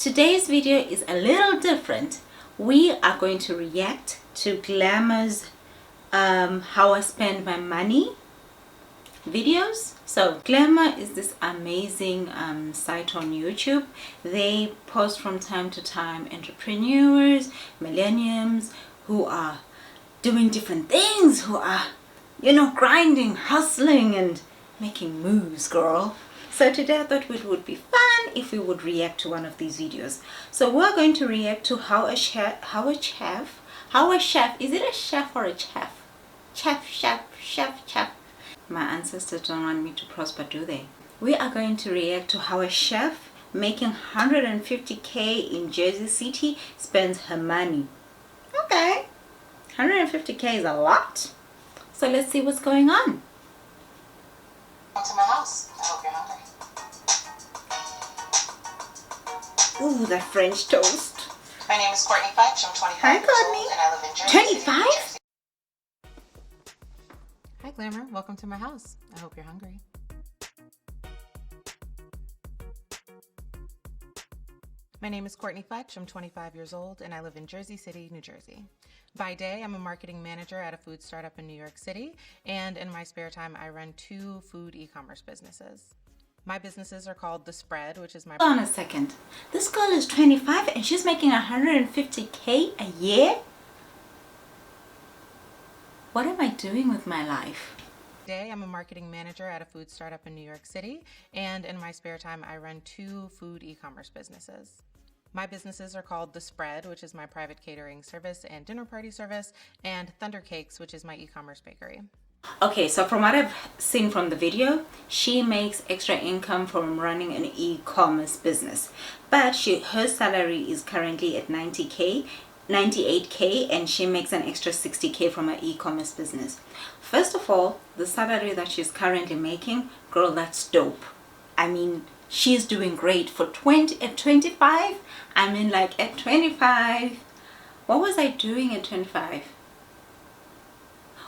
Today's video is a little different. We are going to react to Glamour's How I Spend My Money videos. So Glamour is this amazing site on YouTube. They post from time to time entrepreneurs, millennials who are doing different things, who are, grinding, hustling and making moves, girl. So today I thought it would be fun if we would react to one of these videos. So we're going to react to how a chef, is it a chef or a chef? Chef. My ancestors don't want me to prosper, do they? We are going to react to how a chef making 150K in Jersey City spends her money. Okay, 150K is a lot. So let's see what's going on. Welcome to my house. I hope you're hungry. Ooh, that French toast. My name is Courtney Fikes. I'm 25 Hi, years Courtney. old and I live in Jersey. 25? Hi, Glamour. Welcome to my house. I hope you're hungry. My name is Courtney Fikes. I'm 25 years old and I live in Jersey City, New Jersey. By day, I'm a marketing manager at a food startup in New York City, and in my spare time, I run 2 food e-commerce businesses. My businesses are called The Spread, which is my... Hold on a second. This girl is 25 and she's making 150K a year? What am I doing with my life? Today, I'm a marketing manager at a food startup in New York City, and in my spare time, I run 2 food e-commerce businesses. My businesses are called The Spread, which is my private catering service and dinner party service, and Thunder Cakes, which is my e-commerce bakery. Okay, so from what I've seen from the video, she makes extra income from running an e-commerce business. But her salary is currently at 98K, and she makes an extra 60K from her e-commerce business. First of all, the salary that she's currently making, girl, that's dope. I mean, she's doing great for 25. I mean, like at 25, what was I doing at 25?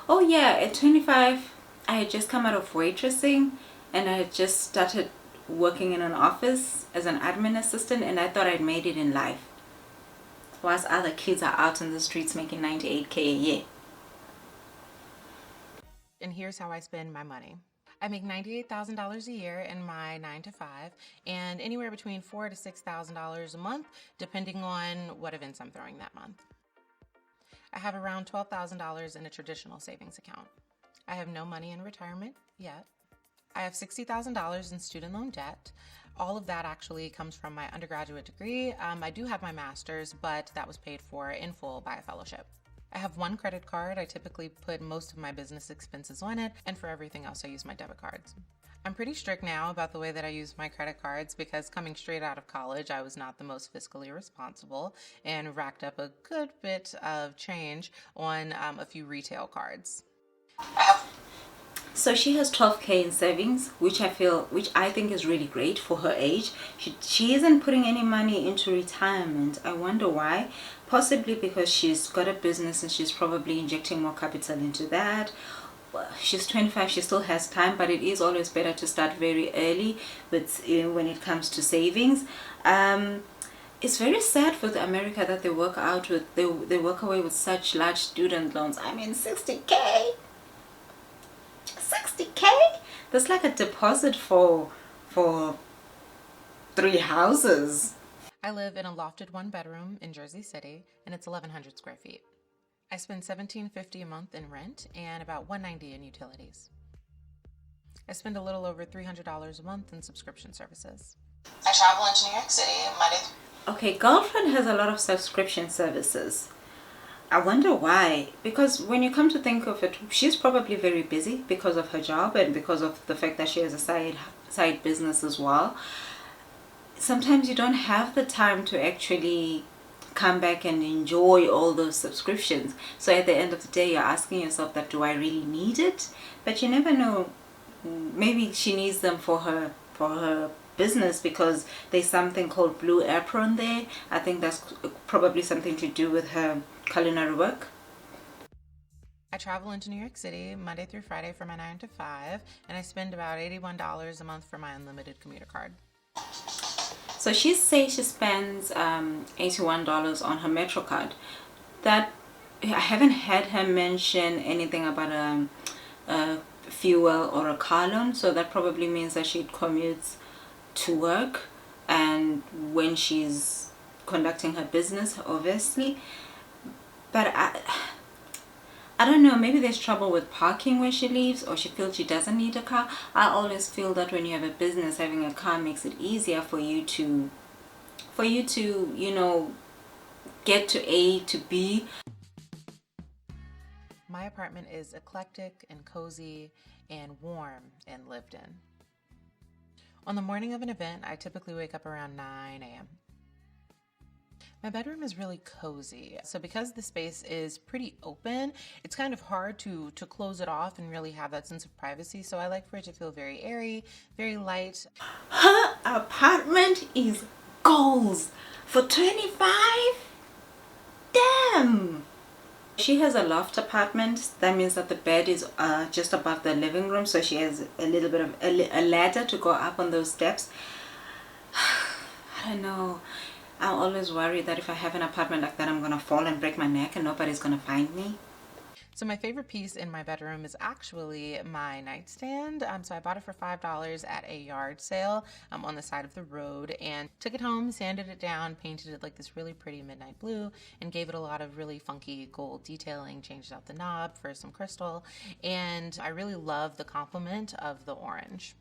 Oh yeah, at 25, I had just come out of waitressing and I had just started working in an office as an admin assistant, and I thought I'd made it in life. Whilst other kids are out in the streets making 98K a year. And here's how I spend my money. I make $98,000 a year in my 9-to-5, and anywhere between $4,000 to $6,000 a month, depending on what events I'm throwing that month. I have around $12,000 in a traditional savings account. I have no money in retirement yet. I have $60,000 in student loan debt. All of that actually comes from my undergraduate degree. I do have my master's, but that was paid for in full by a fellowship. I have 1 credit card. I typically put most of my business expenses on it, and for everything else I use my debit cards. I'm pretty strict now about the way that I use my credit cards because coming straight out of college, I was not the most fiscally responsible and racked up a good bit of change on a few retail cards. So she has 12K in savings, which I think is really great for her age. She isn't putting any money into retirement. I wonder why. Possibly because she's got a business and she's probably injecting more capital into that. Well, she's 25, she still has time, but it is always better to start very early with when it comes to savings. It's very sad for America that they work away with such large student loans. I mean, 60K. 60K? That's like a deposit for 3 houses. I live in a lofted 1-bedroom in Jersey City, and it's 1,100 square feet. I spend $1,750 a month in rent and about $190 in utilities. I spend a little over $300 a month in subscription services. I travel into New York City Monday. Okay, girlfriend has a lot of subscription services. I wonder why. Because when you come to think of it, she's probably very busy because of her job and because of the fact that she has a side business as well. Sometimes you don't have the time to actually come back and enjoy all those subscriptions. So at the end of the day, you're asking yourself that, do I really need it? But you never know. Maybe she needs them for her business because there's something called Blue Apron there. I think that's probably something to do with her culinary work. I travel into New York City Monday through Friday for my 9-to-5, and I spend about $81 a month for my unlimited commuter card. So she says she spends $81 on her Metro card. That I haven't had her mention anything about a fuel or a car loan, so that probably means that she commutes to work and when she's conducting her business, obviously. But I don't know, maybe there's trouble with parking where she lives, or she feels she doesn't need a car. I always feel that when you have a business, having a car makes it easier for you to you know, get to A to B. My apartment is eclectic and cozy and warm and lived in. On the morning of an event, I typically wake up around 9 a.m. My bedroom is really cozy. So because the space is pretty open, it's kind of hard to close it off and really have that sense of privacy. So I like for it to feel very airy, very light. Her apartment is goals for 25. Damn. She has a loft apartment. That means that the bed is just above the living room, so she has a little bit of a ladder to go up on those steps. I don't know. I'm always worried that if I have an apartment like that, I'm gonna fall and break my neck and nobody's gonna find me. So my favorite piece in my bedroom is actually my nightstand. So I bought it for $5 at a yard sale on the side of the road, and took it home, sanded it down, painted it like this really pretty midnight blue, and gave it a lot of really funky gold detailing, changed out the knob for some crystal, and I really love the complement of the orange.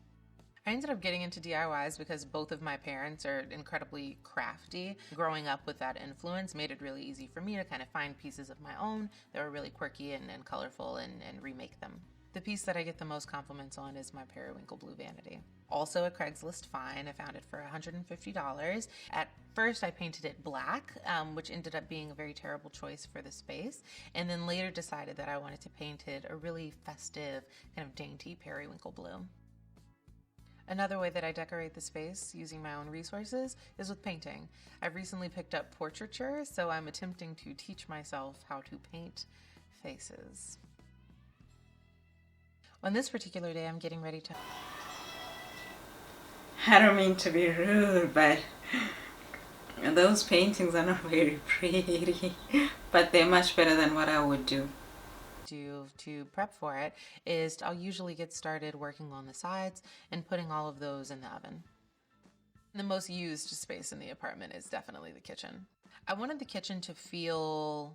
I ended up getting into DIYs because both of my parents are incredibly crafty. Growing up with that influence made it really easy for me to kind of find pieces of my own that were really quirky and colorful and remake them. The piece that I get the most compliments on is my periwinkle blue vanity. Also a Craigslist find. I found it for $150. At first I painted it black, which ended up being a very terrible choice for the space, and then later decided that I wanted to paint it a really festive, kind of dainty periwinkle blue. Another way that I decorate the space using my own resources is with painting. I've recently picked up portraiture, so I'm attempting to teach myself how to paint faces. On this particular day, I'm getting ready to... I don't mean to be rude, but those paintings are not very pretty, but they're much better than what I would do. To prep for it is I'll usually get started working on the sides and putting all of those in the oven. The most used space in the apartment is definitely the kitchen. I wanted the kitchen to feel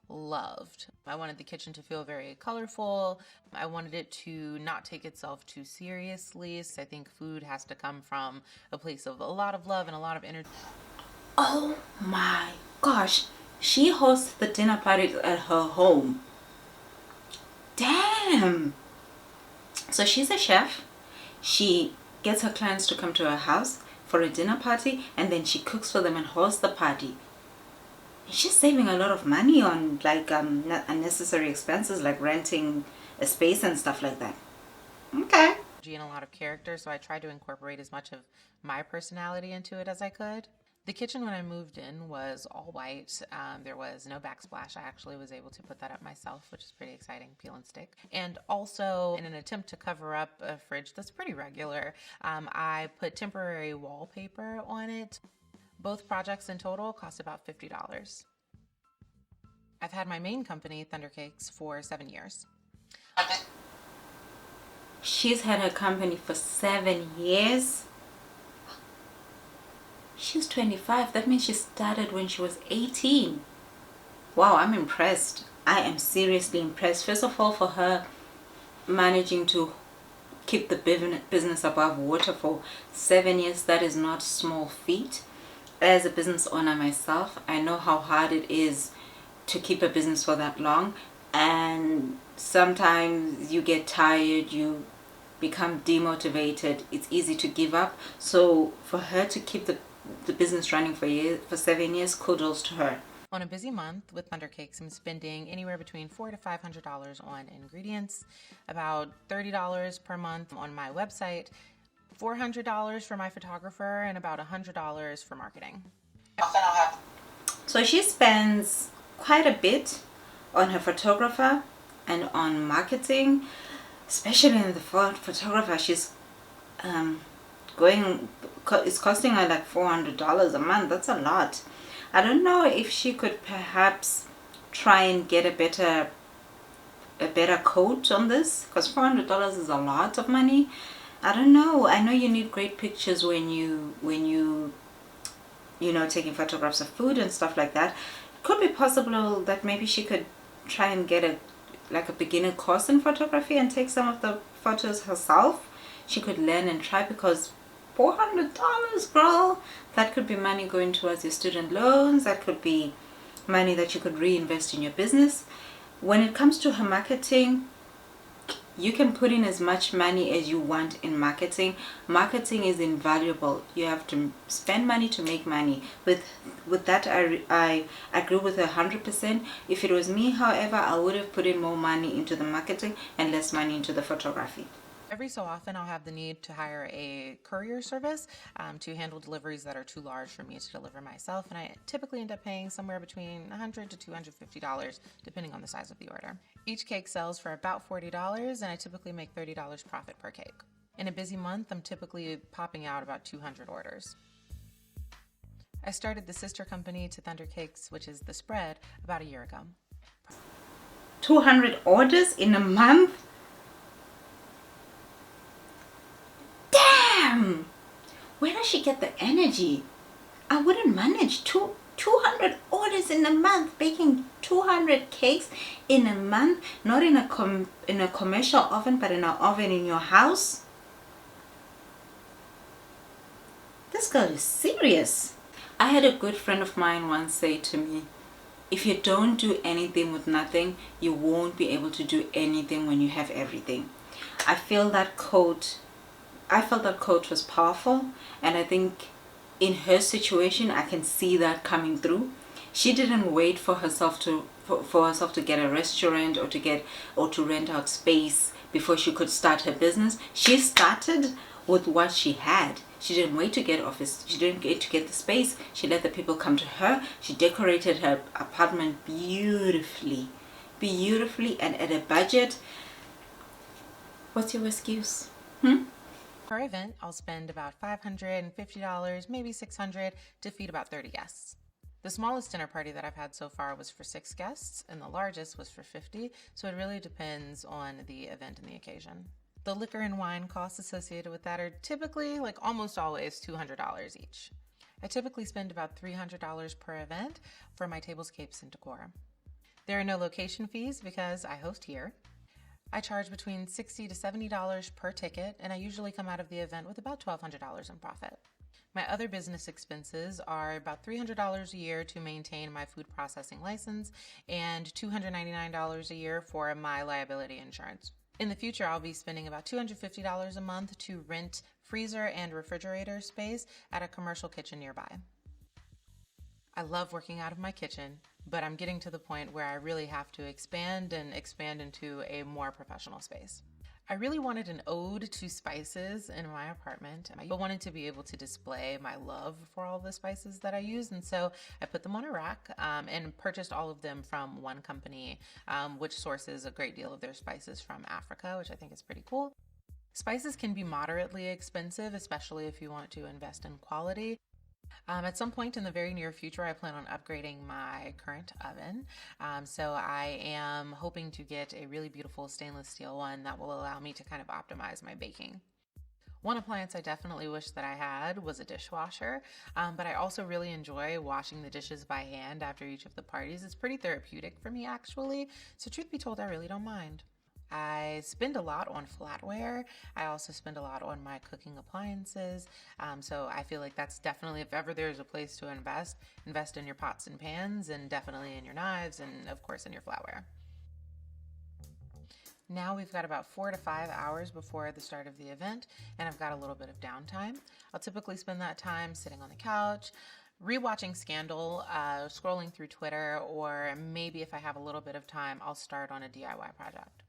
loved. I wanted the kitchen to feel very colorful. I wanted it to not take itself too seriously. So I think food has to come from a place of a lot of love and a lot of energy. Oh my gosh, she hosts the dinner parties at her home. Damn. So she's a chef. She gets her clients to come to her house for a dinner party, and then she cooks for them and hosts the party. And she's saving a lot of money on like not unnecessary expenses like renting a space and stuff like that. Okay. And a lot of character, so I tried to incorporate as much of my personality into it as I could. The kitchen when I moved in was all white. There was no backsplash. I actually was able to put that up myself, which is pretty exciting, peel and stick. And also, in an attempt to cover up a fridge that's pretty regular, I put temporary wallpaper on it. Both projects in total cost about $50. I've had my main company, Thunder Cakes, for 7 years. She's had her company for 7 years. She's 25. That means she started when she was 18. Wow, I'm impressed. I am seriously impressed. First of all, for her managing to keep the business above water for 7 years, that is not small feat. As a business owner myself, I know how hard it is to keep a business for that long, and sometimes you get tired, you become demotivated, it's easy to give up. So for her to keep the business running for 7 years, kudos to her. On a busy month with Thunder Cakes, I'm spending anywhere between $400 to $500 on ingredients, about $30 per month on my website, $400 for my photographer, and about $100 for marketing. So she spends quite a bit on her photographer and on marketing, especially in the photographer. She's going it's costing her like $400 a month. That's a lot. I don't know if she could perhaps try and get a better quote on this, because $400 is a lot of money. I don't know. I know you need great pictures when you know, taking photographs of food and stuff like that. It could be possible that maybe she could try and get a beginner course in photography and take some of the photos herself. She could learn and try, because $400, girl, that could be money going towards your student loans. That could be money that you could reinvest in your business. When it comes to her marketing, you can put in as much money as you want in marketing. Marketing is invaluable. You have to spend money to make money. With that, I agree with 100%. If it was me, however, I would have put in more money into the marketing and less money into the photography. Every so often, I'll have the need to hire a courier service to handle deliveries that are too large for me to deliver myself, and I typically end up paying somewhere between $100 to $250, depending on the size of the order. Each cake sells for about $40, and I typically make $30 profit per cake. In a busy month, I'm typically popping out about 200 orders. I started the sister company to Thunder Cakes, which is The Spread, about a year ago. 200 orders in a month? Damn! Where does she get the energy? I wouldn't manage 200 orders in a month, baking 200 cakes in a month, not in a commercial oven, but in an oven in your house. This girl is serious. I had a good friend of mine once say to me, if you don't do anything with nothing, you won't be able to do anything when you have everything. I felt that quote was powerful, and I think in her situation I can see that coming through. She didn't wait for herself to get a restaurant or to rent out space before she could start her business. She started with what she had. She didn't wait to get office. She didn't wait to get the space. She let the people come to her. She decorated her apartment beautifully and at a budget. What's your excuse? Per event, I'll spend about $550, maybe $600 to feed about 30 guests. The smallest dinner party that I've had so far was for 6 guests, and the largest was for 50, so it really depends on the event and the occasion. The liquor and wine costs associated with that are typically, like almost always, $200 each. I typically spend about $300 per event for my tables, capes, and decor. There are no location fees because I host here. I charge between $60 to $70 per ticket, and I usually come out of the event with about $1,200 in profit. My other business expenses are about $300 a year to maintain my food processing license and $299 a year for my liability insurance. In the future, I'll be spending about $250 a month to rent freezer and refrigerator space at a commercial kitchen nearby. I love working out of my kitchen, but I'm getting to the point where I really have to expand into a more professional space. I really wanted an ode to spices in my apartment. I wanted to be able to display my love for all the spices that I use, and so I put them on a rack and purchased all of them from one company, which sources a great deal of their spices from Africa, which I think is pretty cool. Spices can be moderately expensive, especially if you want to invest in quality. At some point in the very near future, I plan on upgrading my current oven. So I am hoping to get a really beautiful stainless steel one that will allow me to kind of optimize my baking. One appliance I definitely wish that I had was a dishwasher, but I also really enjoy washing the dishes by hand after each of the parties. It's pretty therapeutic for me, actually. So truth be told, I really don't mind. I spend a lot on flatware. I also spend a lot on my cooking appliances. So I feel like that's definitely, if ever there's a place to invest in your pots and pans, and definitely in your knives, and of course in your flatware. Now we've got about 4 to 5 hours before the start of the event, and I've got a little bit of downtime. I'll typically spend that time sitting on the couch, rewatching Scandal, scrolling through Twitter, or maybe if I have a little bit of time, I'll start on a DIY project.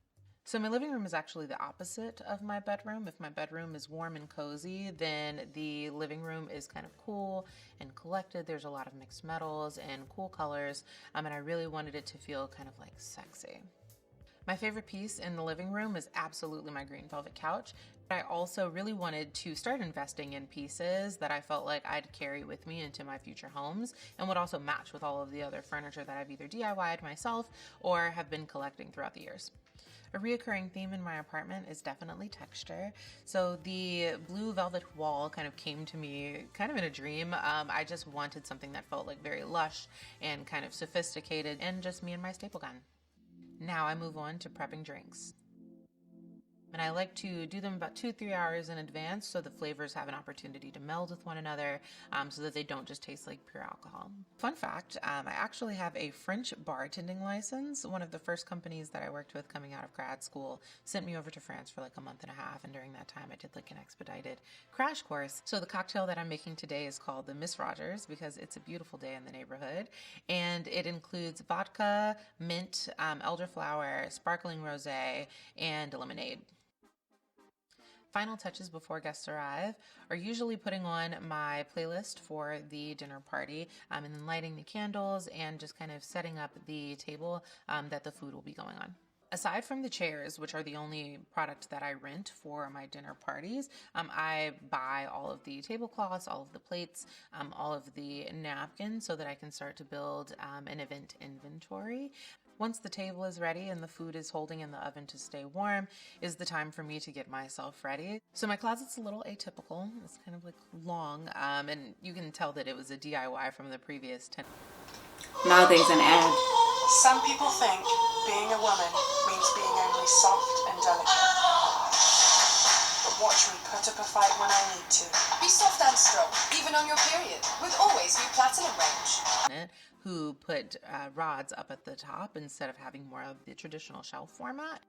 So my living room is actually the opposite of my bedroom. If my bedroom is warm and cozy, then the living room is kind of cool and collected. There's a lot of mixed metals and cool colors, and I really wanted it to feel kind of like sexy. My favorite piece in the living room is absolutely my green velvet couch. But I also really wanted to start investing in pieces that I felt like I'd carry with me into my future homes and would also match with all of the other furniture that I've either DIY'd myself or have been collecting throughout the years. A reoccurring theme in my apartment is definitely texture. So the blue velvet wall kind of came to me kind of in a dream. I just wanted something that felt like very lush and kind of sophisticated and just me and my staple gun. Now I move on to prepping drinks. And I like to do them about 2-3 hours in advance so the flavors have an opportunity to meld with one another, so that they don't just taste like pure alcohol. Fun fact, I actually have a French bartending license. One of the first companies that I worked with coming out of grad school sent me over to France for like a month and a half, and during that time I did like an expedited crash course. So the cocktail that I'm making today is called the Miss Rogers because it's a beautiful day in the neighborhood, and it includes vodka, mint, elderflower, sparkling rosé, and lemonade. Final touches before guests arrive are usually putting on my playlist for the dinner party, and then lighting the candles and just kind of setting up the table that the food will be going on. Aside from the chairs, which are the only product that I rent for my dinner parties, I buy all of the tablecloths, all of the plates, all of the napkins so that I can start to build an event inventory. Once the table is ready and the food is holding in the oven to stay warm, is the time for me to get myself ready. So my closet's a little atypical. It's kind of like long, and you can tell that it was a DIY from the previous 10. Now there's an ad. Some people think being a woman means being only soft and delicate. But watch me put up a fight when I need to. Be soft and strong, even on your period, with Always new Platinum range. Who put rods up at the top instead of having more of the traditional shelf format.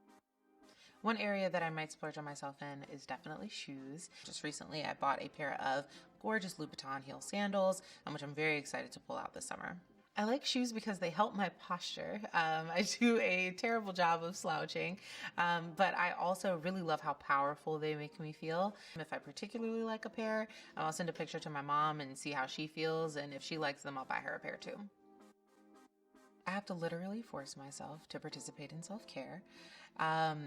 One area that I might splurge on myself in is definitely shoes. Just recently I bought a pair of gorgeous Louboutin heel sandals, which I'm very excited to pull out this summer. I like shoes because they help my posture. I do a terrible job of slouching, but I also really love how powerful they make me feel. If I particularly like a pair, I'll send a picture to my mom and see how she feels, and if she likes them, I'll buy her a pair too. I have to literally force myself to participate in self-care.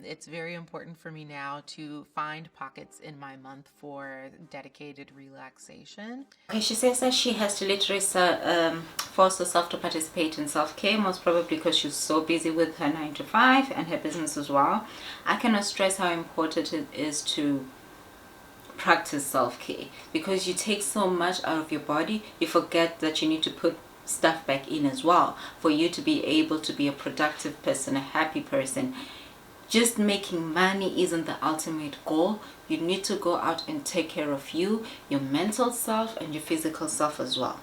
It's very important for me now to find pockets in my month for dedicated relaxation. Okay, she says that she has to literally force herself to participate in self-care, most probably because she's so busy with her 9 to 5 and her business as well. I cannot stress how important it is to practice self-care, because you take so much out of your body, you forget that you need to put stuff back in as well for you to be able to be a productive person, a happy person. Just making money isn't the ultimate goal. You need to go out and take care of you, your mental self and your physical self as well.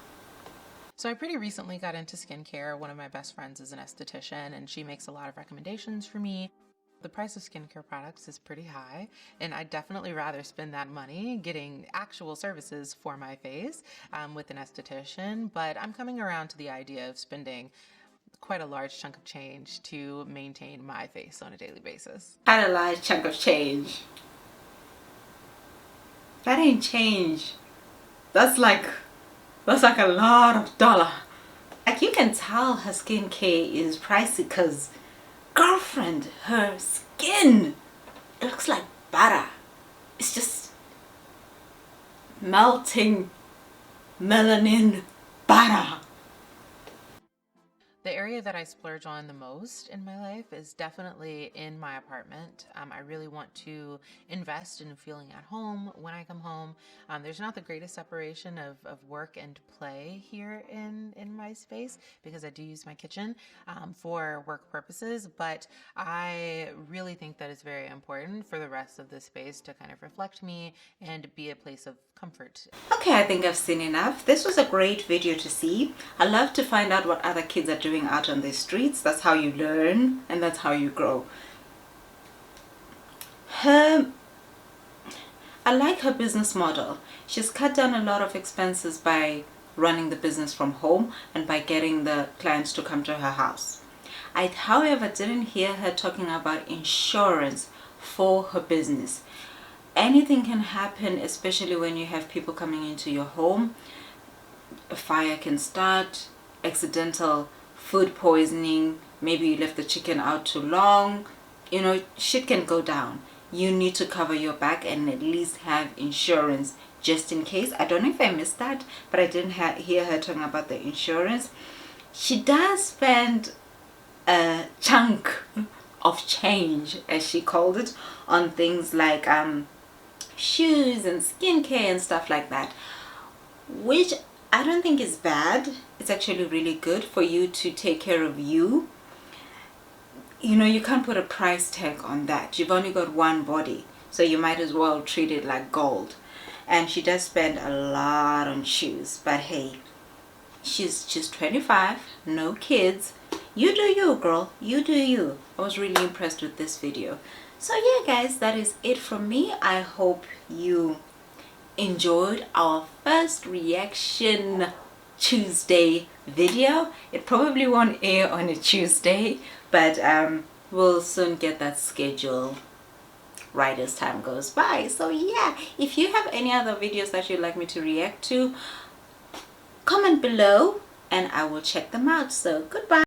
So I pretty recently got into skincare. One of my best friends is an esthetician and she makes a lot of recommendations for me. The price of skincare products is pretty high, and I'd definitely rather spend that money getting actual services for my face with an esthetician, but I'm coming around to the idea of spending quite a large chunk of change to maintain my face on a daily basis. Quite a large chunk of change. That ain't change. That's like a lot of dollar. Like, you can tell her skincare is pricey because, girlfriend, her skin, it looks like butter. It's just melting melanin butter. The area that I splurge on the most in my life is definitely in my apartment. I really want to invest in feeling at home when I come home. There's not the greatest separation of work and play here in my space because I do use my kitchen for work purposes, but I really think that it's very important for the rest of the space to kind of reflect me and be a place of comfort. Okay, I think I've seen enough. This was a great video to see. I love to find out what other kids are doing out on the streets. That's how you learn and that's how you grow. I like her business model. She's cut down a lot of expenses by running the business from home and by getting the clients to come to her house. I, however, didn't hear her talking about insurance for her business. Anything can happen, especially when you have people coming into your home. A fire can start, accidental food poisoning, maybe you left the chicken out too long, you know, shit can go down. You need to cover your back and at least have insurance just in case. I don't know if I missed that, but I didn't hear her talking about the insurance. She does spend a chunk of change, as she called it, on things like shoes and skincare and stuff like that, which I don't think is bad. It's actually really good for you to take care of you. You know, you can't put a price tag on that. You've only got one body, so you might as well treat it like gold. And she does spend a lot on shoes, but hey, she's just 25, no kids. You do you, girl. You do you. I was really impressed with this video. So yeah, guys, that is it from me. I hope you enjoyed our first reaction Tuesday video. It probably won't air on a Tuesday, but we'll soon get that schedule right as time goes by. So yeah, if you have any other videos that you'd like me to react to, comment below and I will check them out. So goodbye.